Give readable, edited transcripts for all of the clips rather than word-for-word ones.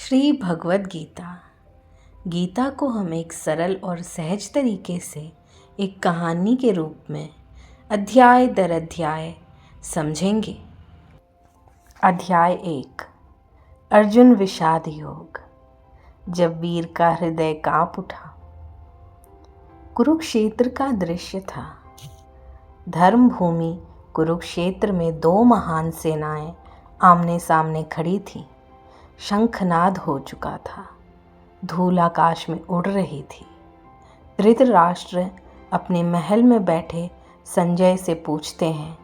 श्री भगवद गीता। गीता को हम एक सरल और सहज तरीके से एक कहानी के रूप में अध्याय दर अध्याय समझेंगे। अध्याय 1। अर्जुन विषाद योग। जब वीर का हृदय कांप उठा। कुरुक्षेत्र का दृश्य था। धर्म भूमि कुरुक्षेत्र में दो महान सेनाएं आमने सामने खड़ी थीं। शंखनाद हो चुका था। धूल आकाश में उड़ रही थी। धृतराष्ट्र अपने महल में बैठे संजय से पूछते हैं,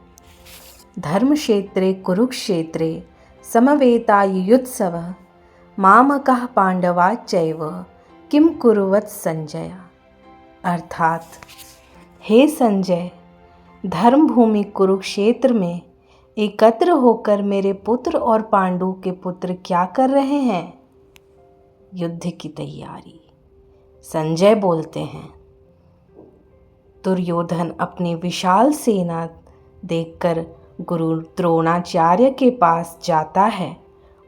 धर्मक्षेत्रे कुरुक्षेत्रे समवेतायुयुत्सवः मामकः पांडवाश्चैव किम कुरुवत् संजय। अर्थात, हे संजय, धर्मभूमि कुरुक्षेत्र में एकत्र होकर मेरे पुत्र और पांडु के पुत्र क्या कर रहे हैं? युद्ध की तैयारी। संजय बोलते हैं, दुर्योधन अपनी विशाल सेना देखकर गुरु द्रोणाचार्य के पास जाता है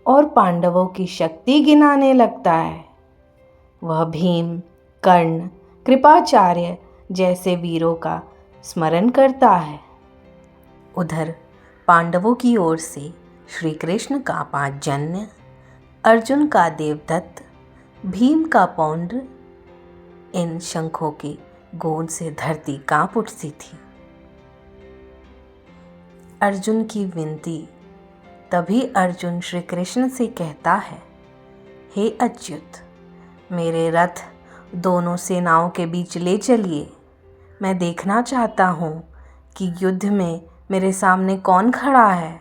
और पांडवों की शक्ति गिनाने लगता है। वह भीम, कर्ण, कृपाचार्य जैसे वीरों का स्मरण करता है। उधर पांडवों की ओर से श्री कृष्ण का पांचजन्य, अर्जुन का देवदत्त, भीम का पौंड्र, इन शंखों की गूंज से धरती कांप उठती थी। अर्जुन की विनती। तभी अर्जुन श्री कृष्ण से कहता है, हे अच्युत, मेरे रथ दोनों सेनाओं के बीच ले चलिए। मैं देखना चाहता हूँ कि युद्ध में मेरे सामने कौन खड़ा है।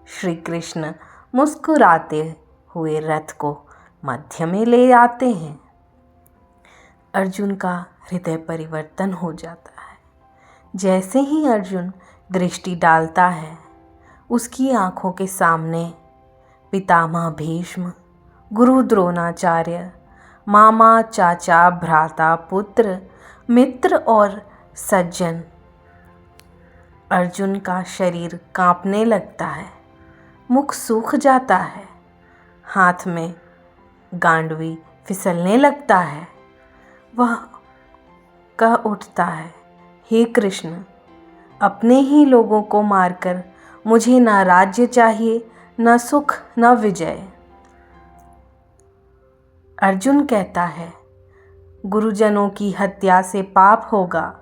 श्री कृष्ण मुस्कुराते हुए रथ को मध्य में ले आते हैं। अर्जुन का हृदय परिवर्तन हो जाता है। जैसे ही अर्जुन दृष्टि डालता है, उसकी आंखों के सामने पितामह भीष्म, गुरु द्रोणाचार्य, मामा, चाचा, भ्राता, पुत्र, मित्र और सज्जन। अर्जुन का शरीर कांपने लगता है। मुख सूख जाता है। हाथ में गांडवी फिसलने लगता है। वह कह उठता है, हे कृष्ण, अपने ही लोगों को मारकर मुझे न राज्य चाहिए, न सुख, न विजय। अर्जुन कहता है, गुरुजनों की हत्या से पाप होगा,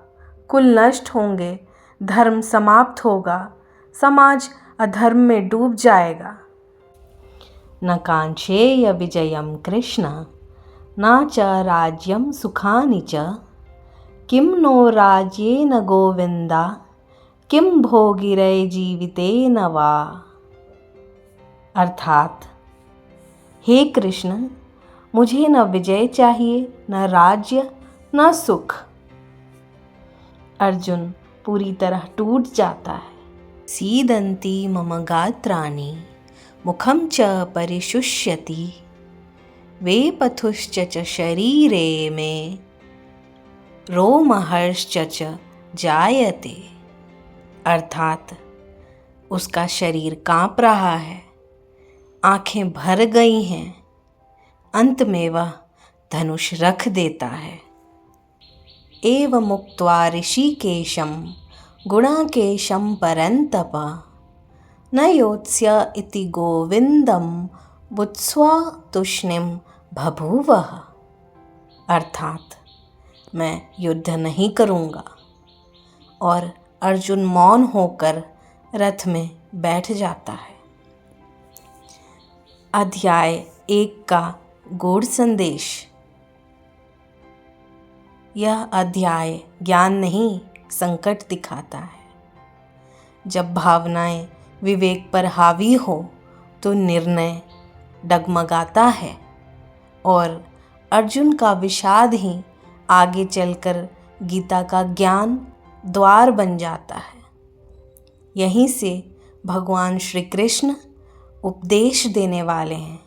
कुल नष्ट होंगे, धर्म समाप्त होगा, समाज अधर्म में डूब जाएगा। न कांक्षेय विजयम कृष्ण, न च राज्यम सुखानि च, किम नो राज्येन गोविंदा, किम भोगिरै जीवितेन वा। अर्थात, हे कृष्ण, मुझे न विजय चाहिए, न राज्य, न सुख। अर्जुन पूरी तरह टूट जाता है। सीदन्ति मम गात्राणि मुखं च परिशुष्यति, वेपथुश्च च शरीरे मे रोमहर्षश्च च जायते। अर्थात, उसका शरीर कांप रहा है, आंखें भर गई हैं। अंत में वह धनुष रख देता है। एवं मुक्त्वा ऋषिकेशं गुणाकेशं परन्तप, न योत्स्य इति गोविंदं बुत्स्वा तूष्णीं बभूवः। अर्थात, मैं युद्ध नहीं करूँगा। और अर्जुन मौन होकर रथ में बैठ जाता है। अध्याय 1 का गूढ़ संदेश। यह अध्याय ज्ञान नहीं, संकट दिखाता है। जब भावनाएं विवेक पर हावी हो तो निर्णय डगमगाता है और अर्जुन का विषाद ही आगे चलकर गीता का ज्ञान द्वार बन जाता है। यहीं से भगवान श्री कृष्ण उपदेश देने वाले हैं,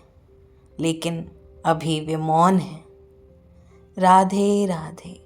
लेकिन अभी वे मौन हैं। राधे राधे।